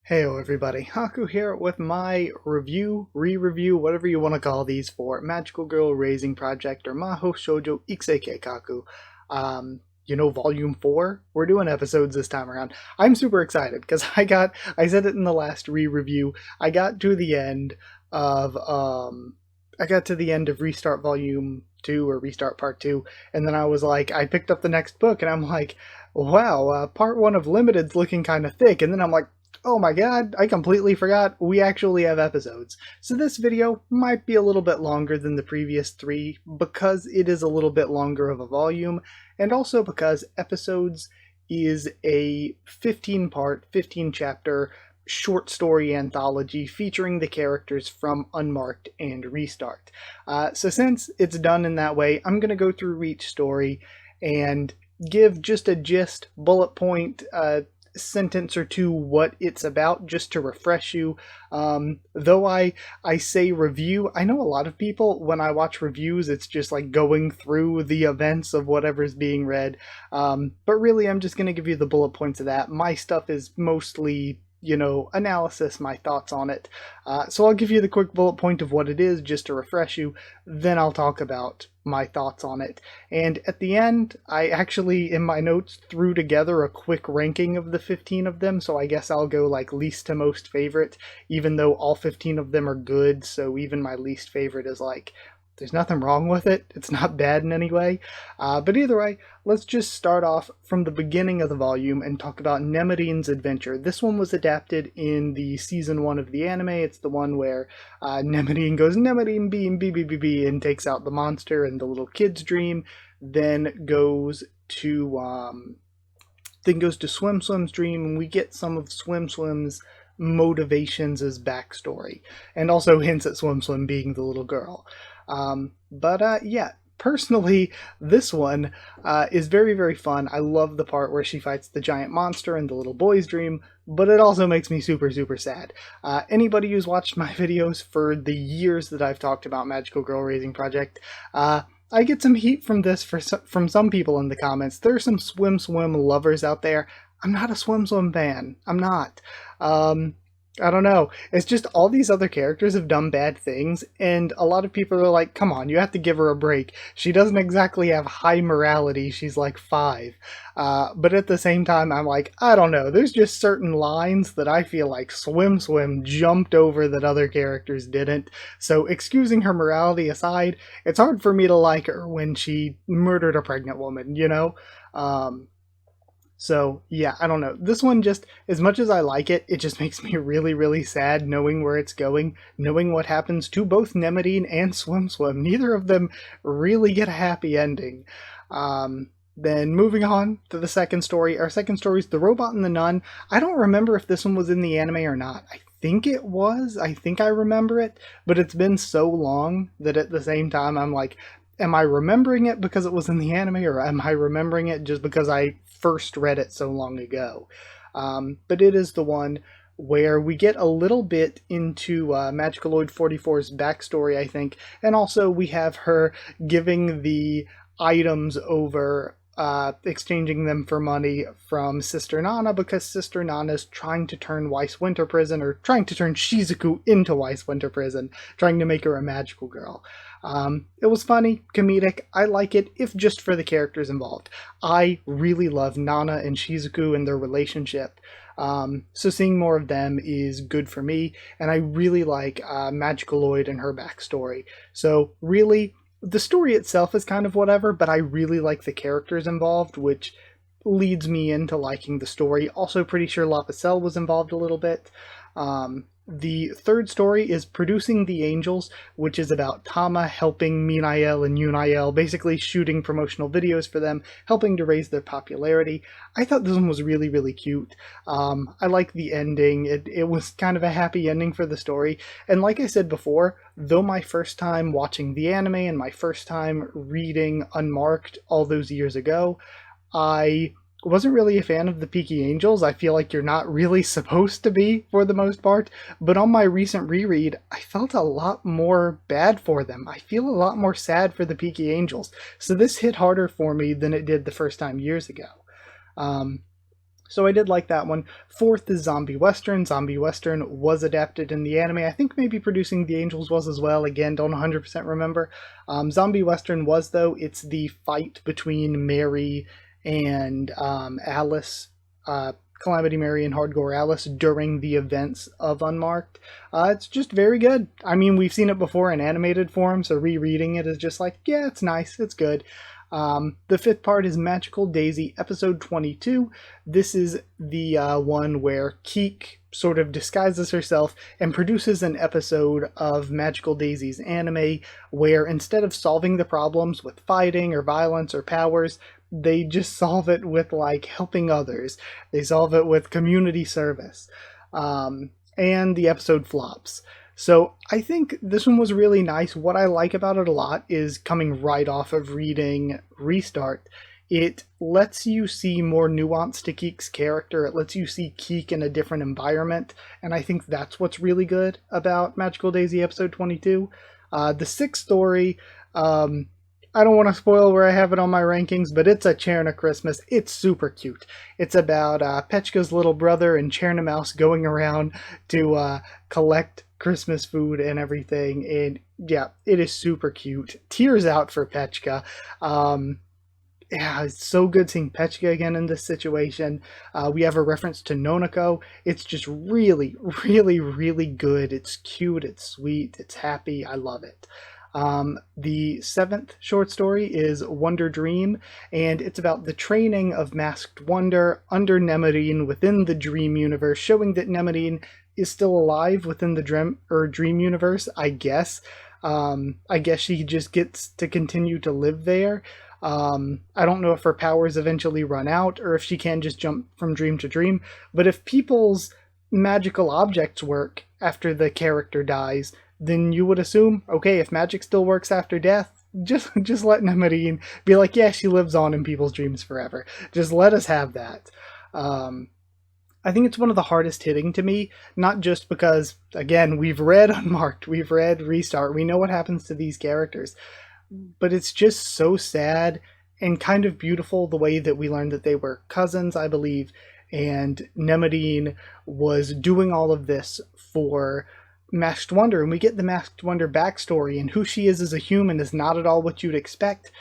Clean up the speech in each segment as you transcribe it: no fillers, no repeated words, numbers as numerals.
Heyo everybody, Haku here with my review, re-review, whatever you want to call these for Magical Girl Raising Project or Mahou Shoujo Ikusei Keikaku. Volume 4? We're doing episodes this time around. I'm super excited because I said it in the last re-review, I got to the end of, Restart Volume 2 or Restart Part 2, and then I was like, I picked up the next book and I'm like, wow, Part 1 of Limited's looking kind of thick, and then I'm like, oh my god, I completely forgot we actually have episodes. So this video might be a little bit longer than the previous 3 because it is a little bit longer of a volume, and also because episodes is a 15-part, 15-chapter short story anthology featuring the characters from Unmarked and Restart. So since it's done in that way, I'm going to go through each story and give just a gist, bullet point, sentence or two what it's about just to refresh you. Though I say review, I know a lot of people, when I watch reviews, it's just like going through the events of whatever's being read. But really, I'm just going to give you the bullet points of that. My stuff is mostly, analysis, my thoughts on it. So I'll give you the quick bullet point of what it is just to refresh you, then I'll talk about my thoughts on it. And at the end, I actually, in my notes, threw together a quick ranking of the 15 of them, so I guess I'll go like least to most favorite, even though all 15 of them are good, so even my least favorite is like, there's nothing wrong with it. It's not bad in any way. But either way, let's just start off from the beginning of the volume and talk about Nemerine's adventure. This one was adapted in the season 1 of the anime. It's the one where Nemerine goes, Nemerine beam, B, and takes out the monster and the little kid's dream, then goes to Swim Swim's dream, and we get some of Swim Swim's motivations as backstory, and also hints at Swim Swim being the little girl. Yeah, personally, this one is very, very fun. I love the part where she fights the giant monster in the little boy's dream, but it also makes me super, super sad. Anybody who's watched my videos for the years that I've talked about Magical Girl Raising Project, I get some heat from this from some people in the comments. There are some Swim Swim lovers out there. I'm not a Swim Swim fan. I'm not. I don't know. It's just all these other characters have done bad things, and a lot of people are like, come on, you have to give her a break. She doesn't exactly have high morality. She's like 5. But at the same time, I'm like, I don't know. There's just certain lines that I feel like Swim Swim jumped over that other characters didn't. So excusing her morality aside, it's hard for me to like her when she murdered a pregnant woman, you know? So, yeah, I don't know. This one just, as much as I like it, it just makes me really, really sad knowing where it's going, knowing what happens to both Nemerine and Swim Swim. Neither of them really get a happy ending. Then moving on to the second story. Our second story is The Robot and the Nun. I don't remember if this one was in the anime or not. I think it was. I think I remember it. But it's been so long that at the same time I'm like, am I remembering it because it was in the anime, or am I remembering it just because I first read it so long ago? But it is the one where we get a little bit into Magicaloid 44's backstory, I think, and also we have her giving the items over, exchanging them for money from Sister Nana, because Sister Nana's trying to turn Weiss Winter Prison, or trying to turn Shizuku into Weiss Winter Prison, trying to make her a magical girl. It was funny, comedic. I like it, if just for the characters involved. I really love Nana and Shizuku and their relationship. So seeing more of them is good for me, and I really like Magicaloid and her backstory. So really, the story itself is kind of whatever, but I really like the characters involved, which leads me into liking the story. Also pretty sure Lapicelle was involved a little bit. The third story is Producing the Angels, which is about Tama helping Minael and Yunael, basically shooting promotional videos for them, helping to raise their popularity. I thought this one was really, really cute. I like the ending. It was kind of a happy ending for the story. And like I said before, though my first time watching the anime and my first time reading Unmarked all those years ago, I wasn't really a fan of the Peaky Angels. I feel like you're not really supposed to be, for the most part, but on my recent reread, I felt a lot more bad for them. I feel a lot more sad for the Peaky Angels, so this hit harder for me than it did the first time years ago. So I did like that one. Fourth is Zombie Western. Zombie Western was adapted in the anime. I think maybe Producing the Angels was as well. Again, don't 100% remember. Zombie Western was, though. It's the fight between Mary and Alice, Calamity Mary and Hardcore Alice during the events of Unmarked. It's just very good. I mean, we've seen it before in animated form, so rereading it is just like, yeah, it's nice, it's good. The fifth part is Magical Daisy, episode 22. This is the one where Keek sort of disguises herself and produces an episode of Magical Daisy's anime where instead of solving the problems with fighting or violence or powers, they just solve it with like helping others. They solve it with community service. And the episode flops. So I think this one was really nice. What I like about it a lot is coming right off of reading Restart. It lets you see more nuance to Keek's character. It lets you see Keek in a different environment. And I think that's what's really good about Magical Daisy episode 22. The sixth story, I don't want to spoil where I have it on my rankings, but it's a Cherna Christmas. It's super cute. It's about Petchka's little brother and Cherna Mouse going around to collect Christmas food and everything. And yeah, it is super cute. Tears out for Petchka. Yeah, it's so good seeing Petchka again in this situation. We have a reference to Nonoko. It's just really, really, really good. It's cute, it's sweet, it's happy. I love it. The seventh short story is Wonder Dream, and it's about the training of Masked Wonder under Nemarine within the Dream universe, showing that Nemarine is still alive within the Dream universe, I guess. I guess she just gets to continue to live there. I don't know if her powers eventually run out, or if she can just jump from dream to dream, but if people's magical objects work after the character dies, then you would assume, okay, if magic still works after death, just let Nemarine be like, yeah, she lives on in people's dreams forever. Just let us have that. I think it's one of the hardest hitting to me, not just because, again, we've read Unmarked, we've read Restart, we know what happens to these characters, but it's just so sad and kind of beautiful the way that we learned that they were cousins, I believe, and Nemarine was doing all of this for Masked Wonder, and we get the Masked Wonder backstory, and who she is as a human is not at all what you'd expect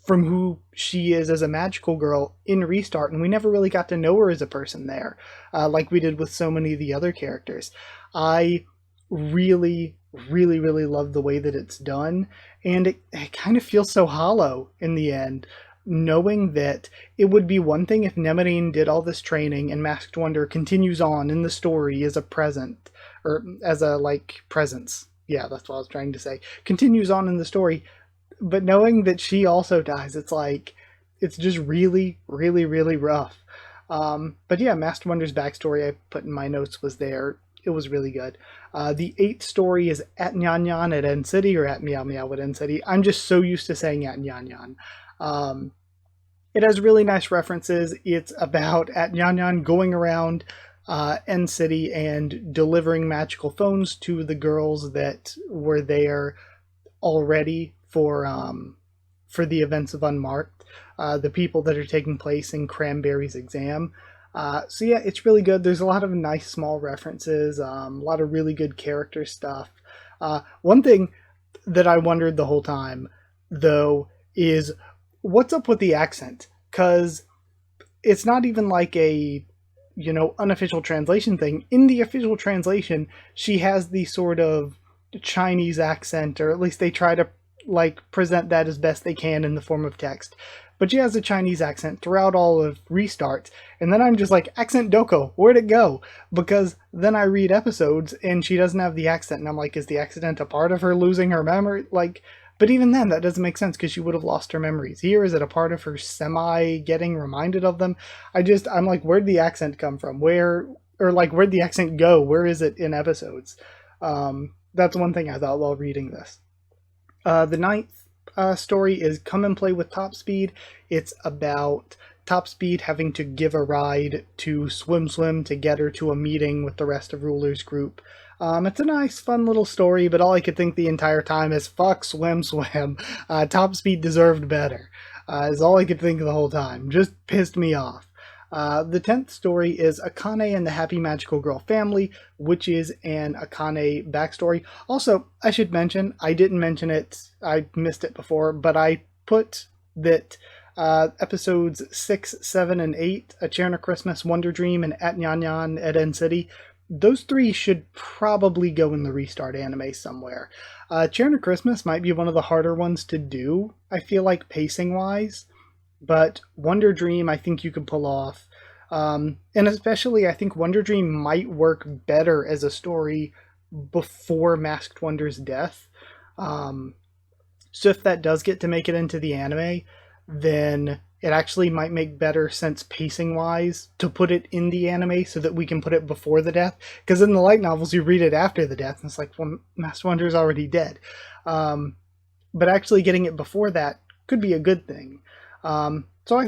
from who she is as a magical girl in Restart, and we never really got to know her as a person there, like we did with so many of the other characters. I really, really, really love the way that it's done, and it kind of feels so hollow in the end, knowing that it would be one thing if Nemarine did all this training and Masked Wonder continues on in the story as a present, or as a, like, presence. Yeah, that's what I was trying to say. Continues on in the story, but knowing that she also dies, it's like, it's just really, really, really rough. But yeah, Masked Wonder's backstory I put in my notes was there. It was really good. The eighth story is At Nyan Nyan at End City, or At Meow Meow at End City. I'm just so used to saying At Nyan Nyan. It has really nice references. It's about At Nyan Nyan going around End City and delivering magical phones to the girls that were there already for the events of Unmarked, the people that are taking place in Cranberry's exam. So yeah, it's really good. There's a lot of nice small references, a lot of really good character stuff. One thing that I wondered the whole time, though, is what's up with the accent? Because it's not even like a, unofficial translation thing. In the official translation, she has the sort of Chinese accent, or at least they try to present that as best they can in the form of text. But she has a Chinese accent throughout all of Restart, and then I'm just like, accent Doko, where'd it go? Because then I read episodes and she doesn't have the accent, and I'm like, is the accident a part of her losing her memory? But even then, that doesn't make sense because she would have lost her memories. Here, is it a part of her semi getting reminded of them? I'm like, where'd the accent come from? Where'd the accent go? Where is it in episodes? That's one thing I thought while reading this. The ninth story is Come and Play with Top Speed. It's about Top Speed having to give a ride to Swim Swim to get her to a meeting with the rest of Ruler's group. It's a nice, fun little story, but all I could think the entire time is, fuck Swim Swim. Top Speed deserved better. Is all I could think the whole time. Just pissed me off. The 10th story is Akane and the Happy Magical Girl Family, which is an Akane backstory. Also, I should mention, I didn't mention it, I missed it before, but I put that episodes 6, 7, and 8, A Chair and a Christmas, Wonder Dream, and At Nyan Nyan at End City, those 3 should probably go in the Restart anime somewhere. Chair and a Christmas might be one of the harder ones to do, I feel like, pacing-wise, but Wonder Dream I think you could pull off. And especially I think Wonder Dream might work better as a story before Masked Wonder's death. So if that does get to make it into the anime, then it actually might make better sense pacing wise to put it in the anime so that we can put it before the death. Because in the light novels, you read it after the death, and it's like, well, Master Wonder's already dead. But actually getting it before that could be a good thing. So I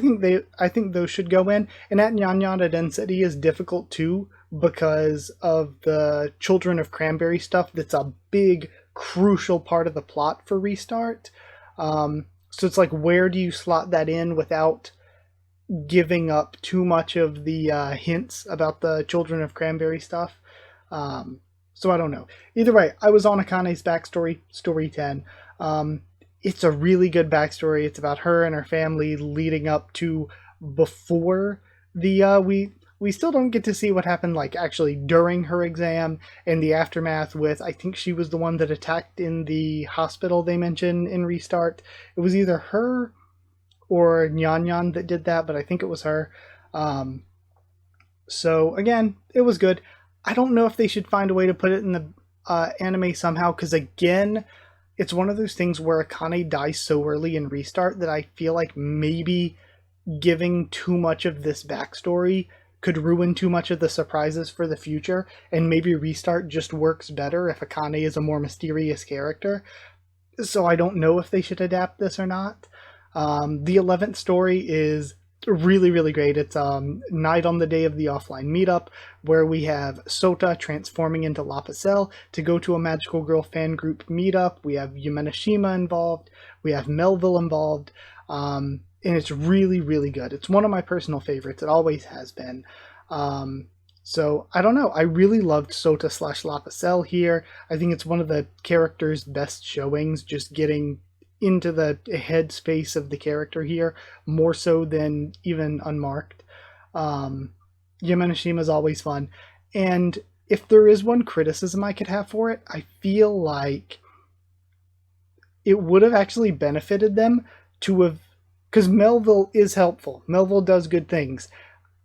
think those should go in. And At Nyan Nyan at End City is difficult too because of the Children of Cranberry stuff. That's a big, crucial part of the plot for Restart. So it's like, where do you slot that in without giving up too much of the hints about the Children of Cranberry stuff? So I don't know. Either way, I was on Akane's backstory, story 10. It's a really good backstory. It's about her and her family leading up to before the we still don't get to see what happened like actually during her exam and the aftermath with, I think she was the one that attacked in the hospital they mentioned in Restart. It was either her or Nyan Nyan that did that, but I think it was her. So again, it was good. I don't know if they should find a way to put it in the anime somehow, because again, it's one of those things where Akane dies so early in Restart that I feel like maybe giving too much of this backstory could ruin too much of the surprises for the future, and maybe Restart just works better if Akane is a more mysterious character. So I don't know if they should adapt this or not. The 11th story is really, really great. It's Night on the Day of the Offline Meetup, where we have Sota transforming into Lapicelle to go to a Magical Girl fan group meetup. We have Yumenashima involved. We have Melville involved. And it's really, really good. It's one of my personal favorites. It always has been. So, I don't know. I really loved Sota / Lapicelle here. I think it's one of the character's best showings, just getting into the headspace of the character here, more so than even Unmarked. Yumenashima is always fun. And if there is one criticism I could have for it, I feel like it would have actually benefited them to have, because Melville is helpful. Melville does good things.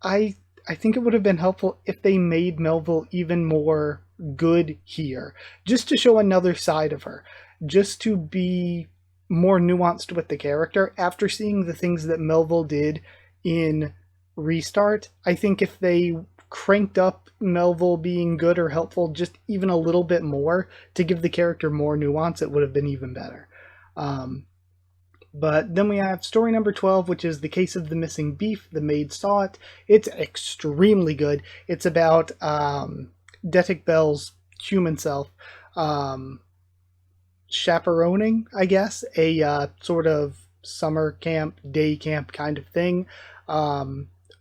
I think it would have been helpful if they made Melville even more good here, just to show another side of her, just to be more nuanced with the character. After seeing the things that Melville did in Restart, I think if they cranked up Melville being good or helpful just even a little bit more to give the character more nuance, it would have been even better. But then we have story number 12, which is The Case of the Missing Beef. The Maid Saw It. It's extremely good. It's about Detic Bell's human self chaperoning, I guess, a sort of summer camp, day camp kind of thing,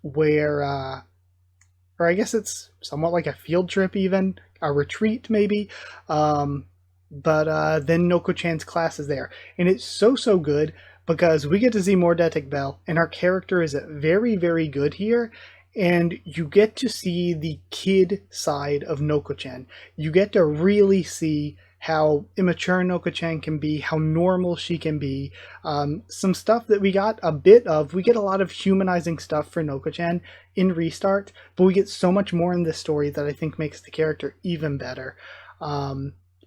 where, or I guess it's somewhat like a field trip even, a retreat maybe, but then Noko-chan's class is there. And it's so good because we get to see more Detic Bell, and our character is very, very good here. And you get to see the kid side of Noko-chan. You get to really see how immature Noko-chan can be, how normal she can be. Some stuff that we got a bit of. We get a lot of humanizing stuff for Noko-chan in Restart, but we get so much more in this story that I think makes the character even better.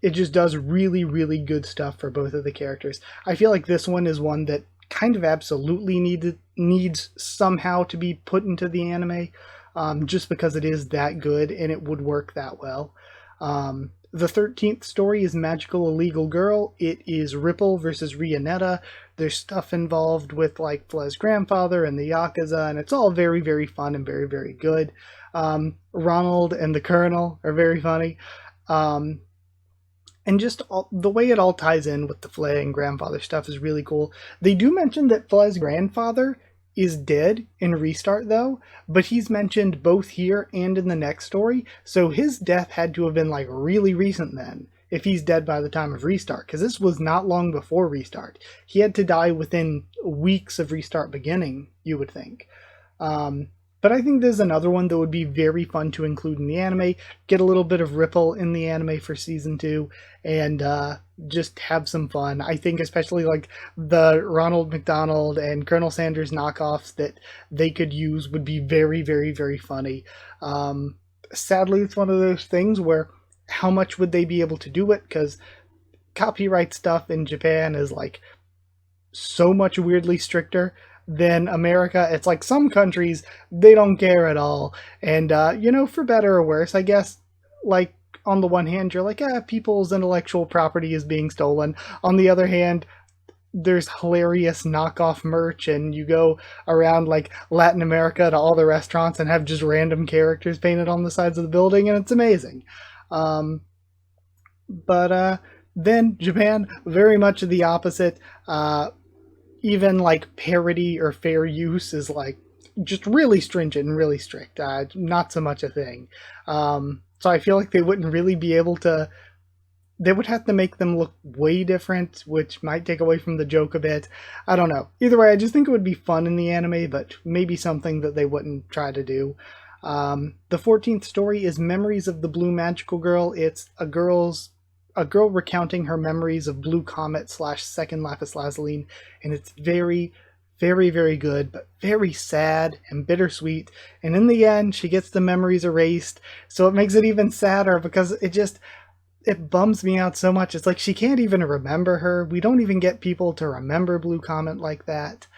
It just does really, really good stuff for both of the characters. I feel like this one is one that kind of absolutely needs somehow to be put into the anime, just because it is that good and it would work that well. The 13th story is Magical Illegal Girl. It is Ripple versus Rionetta. There's stuff involved with like Flez's grandfather and the Yakuza, and it's all very, very fun and very, very good. Ronald and the Colonel are very funny. And just the way it all ties in with the Flay and grandfather stuff is really cool. They do mention that Flez's grandfather is dead in Restart though, but he's mentioned both here and in the next story, so his death had to have been like really recent then, if he's dead by the time of Restart, because this was not long before Restart. He had to die within weeks of Restart beginning, you would think. But I think there's another one that would be very fun to include in the anime, get a little bit of Ripple in the anime for season 2, and just have some fun. I think especially like the Ronald McDonald and Colonel Sanders knockoffs that they could use would be very, very, very funny. Sadly, it's one of those things where how much would they be able to do it? Because copyright stuff in Japan is like so much weirdly stricter than America. It's like some countries, they don't care at all. And, for better or worse, I guess, like, on the one hand, you're like, people's intellectual property is being stolen. On the other hand, there's hilarious knockoff merch, and you go around, like, Latin America to all the restaurants and have just random characters painted on the sides of the building, and it's amazing. But then Japan, very much the opposite. Even like parody or fair use is like just really stringent and really strict. Not so much a thing. So I feel like they wouldn't really be able to. They would have to make them look way different, which might take away from the joke a bit. I don't know. Either way, I just think it would be fun in the anime, but maybe something that they wouldn't try to do. The 14th story is Memories of the Blue Magical Girl. It's a girl recounting her memories of Blue Comet / Second Lapis Lazuli, and it's very, very, very good, but very sad and bittersweet. And in the end, she gets the memories erased, so it makes it even sadder because it bums me out so much. It's like she can't even remember her. We don't even get people to remember Blue Comet like that.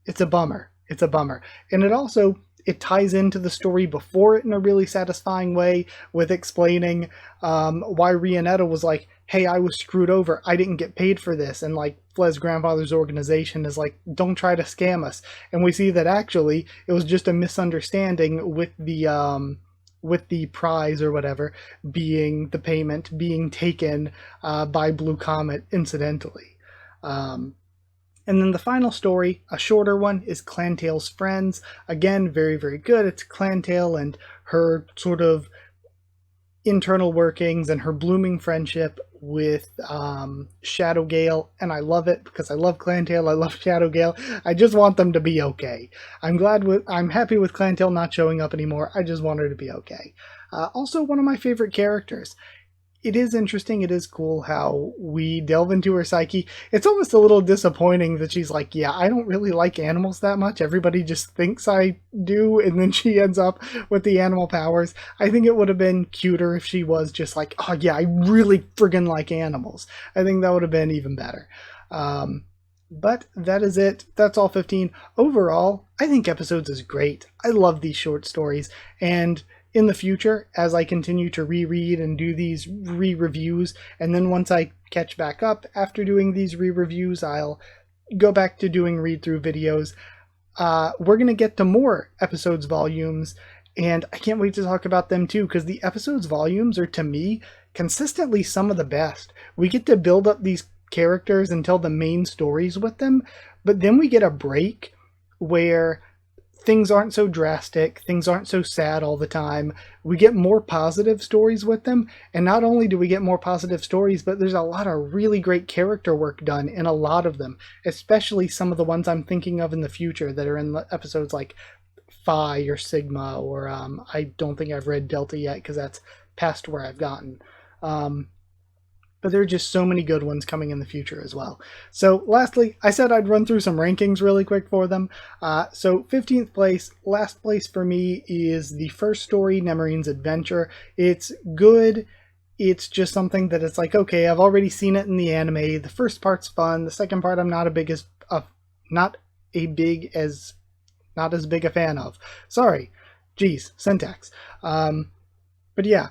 It's a bummer. It's a bummer. And it ties into the story before it in a really satisfying way with explaining why Rionetta was like, hey, I was screwed over. I didn't get paid for this. And like Flez's grandfather's organization is like, don't try to scam us. And we see that actually it was just a misunderstanding with the prize or whatever being the payment being taken by Blue Comet incidentally. And then the final story, a shorter one, is Clantail's Friends. Again, very, very good. It's Clantail and her sort of internal workings and her blooming friendship with Shadowgale, and I love it because I love Clantail, I love Shadowgale. I just want them to be okay. I'm happy with Clantail not showing up anymore. I just want her to be okay. Also, one of my favorite characters. It is interesting, it is cool how we delve into her psyche. It's almost a little disappointing that she's like, yeah, I don't really like animals that much. Everybody just thinks I do, and then she ends up with the animal powers. I think it would have been cuter if she was just like, oh yeah, I really friggin' like animals. I think that would have been even better. But that is it. That's all 15. Overall, I think Episodes is great. I love these short stories, and in the future, as I continue to reread and do these re-reviews, and then once I catch back up after doing these re-reviews, I'll go back to doing read-through videos. We're going to get to more Episodes volumes, and I can't wait to talk about them too, because the Episodes volumes are, to me, consistently some of the best. We get to build up these characters and tell the main stories with them, but then we get a break where things aren't so drastic, things aren't so sad all the time. We get more positive stories with them, and not only do we get more positive stories, but there's a lot of really great character work done in a lot of them, especially some of the ones I'm thinking of in the future that are in the episodes like Phi or Sigma, or I don't think I've read Delta yet because that's past where I've gotten. But there are just so many good ones coming in the future as well. So lastly, I said I'd run through some rankings really quick for them. So 15th place, last place for me is the first story, Nemorine's Adventure. It's good. It's just something that it's like, okay, I've already seen it in the anime. The first part's fun. The second part I'm not as big a fan of. Sorry. Geez, syntax. But yeah,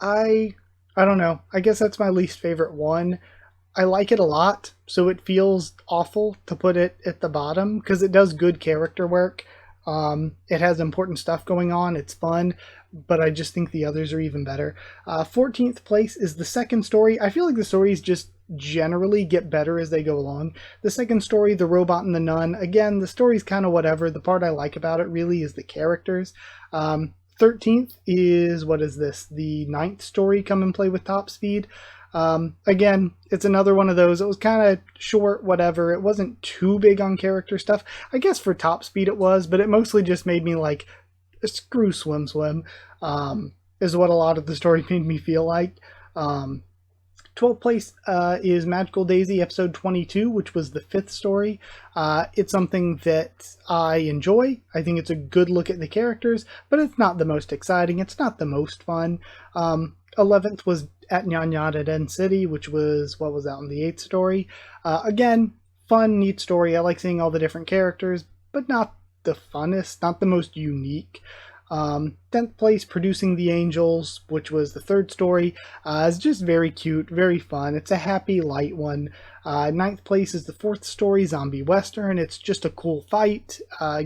I don't know. I guess that's my least favorite one. I like it a lot, so it feels awful to put it at the bottom because it does good character work. It has important stuff going on. It's fun, but I just think the others are even better. 14th place is the second story. I feel like the story is just generally get better as they go along. The second story, The Robot and the Nun, again, the story's kind of whatever. The part I like about it really is the characters. 13th is, what is this? The ninth story, Come and Play with Top Speed. Again, it's another one of those. It was kind of short, whatever. It wasn't too big on character stuff. I guess for Top Speed it was, but it mostly just made me like, screw Swim Swim, is what a lot of the story made me feel like. 12th place is Magical Daisy episode 22, which was the fifth story. It's something that I enjoy. I think it's a good look at the characters, but it's not the most exciting. It's not the most fun. 11th was At Nyanyada Den City, which was, what was out in the 8th story. Again, fun, neat story. I like seeing all the different characters, but not the funnest, not the most unique. 10th place, Producing the Angels, which was the third story. It's just very cute, very fun. It's a happy, light one. 9th place is the fourth story, Zombie Western. It's just a cool fight.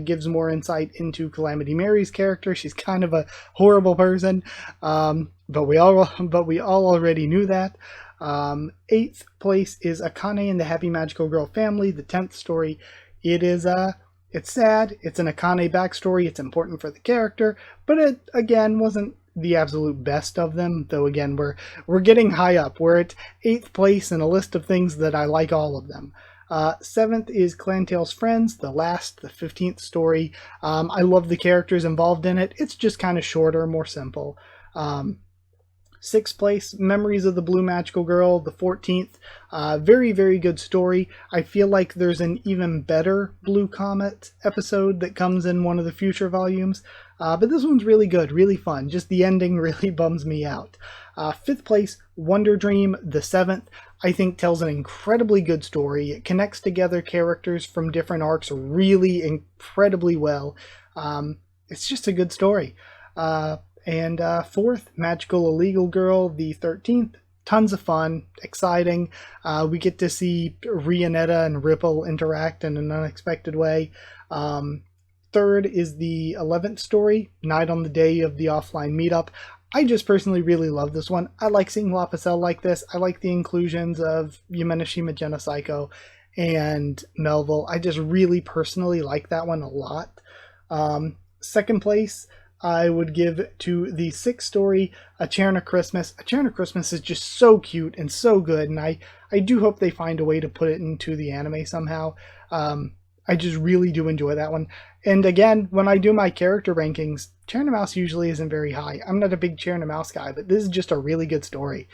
Gives more insight into Calamity Mary's character. She's kind of a horrible person, but we all already knew that. 8th place is Akane and the Happy Magical Girl Family, the 10th story. It is it's sad, it's an Akane backstory, it's important for the character, but it, again, wasn't the absolute best of them, though again, we're getting high up. We're at 8th place in a list of things that I like all of them. 7th is Clantail's Friends, the 15th story. I love the characters involved in it. It's just kind of shorter, more simple. 6th place, Memories of the Blue Magical Girl, the 14th. Very, very good story. I feel like there's an even better Blue Comet episode that comes in one of the future volumes. But this one's really good, really fun. Just the ending really bums me out. 5th place, Wonder Dream, the 7th. I think tells an incredibly good story. It connects together characters from different arcs really incredibly well. It's just a good story. And 4th, Magical Illegal Girl, the 13th. Tons of fun, exciting. We get to see Rionetta and Ripple interact in an unexpected way. 3rd is the 11th story, Night on the Day of the Offline Meetup. I just personally really love this one. I like seeing La Pucelle like this. I like the inclusions of Yumenashima Genocycle and Melville. I just really personally like that one a lot. 2nd place, I would give to the 6th story, A Cherna Christmas. A Cherna Christmas is just so cute and so good, and I do hope they find a way to put it into the anime somehow. I just really do enjoy that one. And again, when I do my character rankings, Cherna Mouse usually isn't very high. I'm not a big Cherna Mouse guy, but this is just a really good story.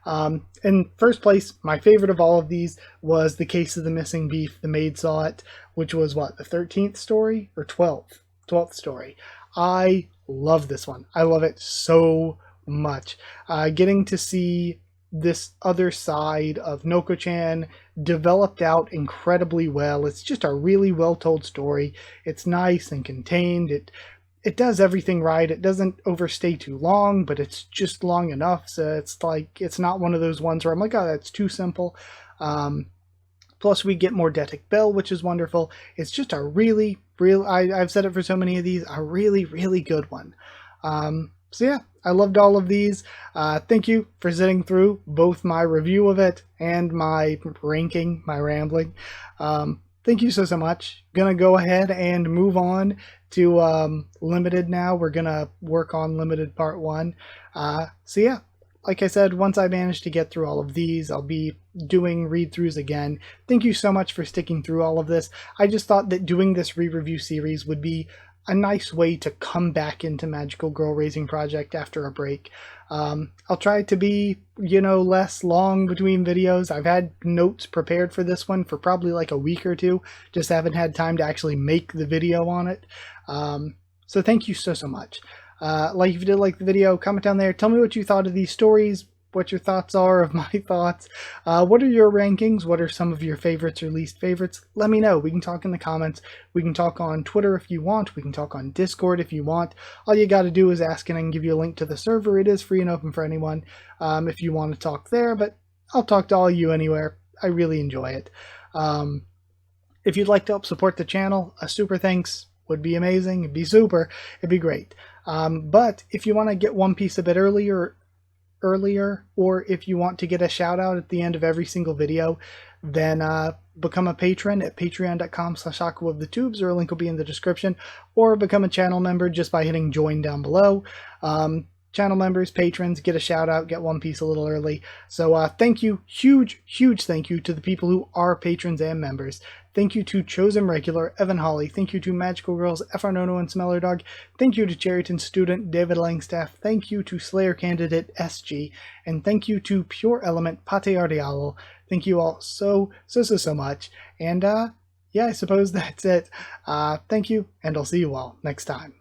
In first place, my favorite of all of these was The Case of the Missing Beef, The Maid Saw It, which was what, the 13th story? Or 12th? 12th story. I love this one. I love it so much. Getting to see this other side of Noko-chan developed out incredibly well. It's just a really well told story. It's nice and contained. It does everything right. It doesn't overstay too long, but it's just long enough. So it's like, it's not one of those ones where I'm like, oh, that's too simple. Plus we get more Detic Bell, which is wonderful. It's just a really, I've said it for so many of these, a really, really good one. So yeah, I loved all of these. Thank you for sitting through both my review of it and my ranking, my rambling. Thank you so much. Gonna go ahead and move on to Limited now. We're gonna work on Limited Part 1. So yeah, like I said, once I manage to get through all of these, I'll be doing read-throughs again. Thank you so much for sticking through all of this. I just thought that doing this re-review series would be a nice way to come back into Magical Girl Raising Project after a break. I'll try to be, less long between videos. I've had notes prepared for this one for probably like a week or two. Just haven't had time to actually make the video on it. So thank you so much. If you did like the video, comment down there. Tell me what you thought of these stories, what your thoughts are of my thoughts. What are your rankings? What are some of your favorites or least favorites? Let me know. We can talk in the comments. We can talk on Twitter if you want. We can talk on Discord if you want. All you got to do is ask and I can give you a link to the server. It is free and open for anyone if you want to talk there, but I'll talk to all of you anywhere. I really enjoy it. If you'd like to help support the channel, a super thanks would be amazing. It'd be super. It'd be great. But if you want to get One Piece a bit earlier, earlier, or if you want to get a shout out at the end of every single video, then become a patron at patreon.com/aquaofthetubes, or a link will be in the description, or become a channel member just by hitting join down below. Channel members, patrons, get a shout out, get One Piece a little early. So thank you, huge thank you to the people who are patrons and members. Thank you to Chosen Regular, Evan Hawley. Thank you to Magical Girls, FR Nono and Smeller Dog. Thank you to Cherryton Student, David Langstaff. Thank you to Slayer Candidate, SG. And thank you to Pure Element, Pate Ardialo. Thank you all so much. And yeah, I suppose that's it. Thank you, and I'll see you all next time.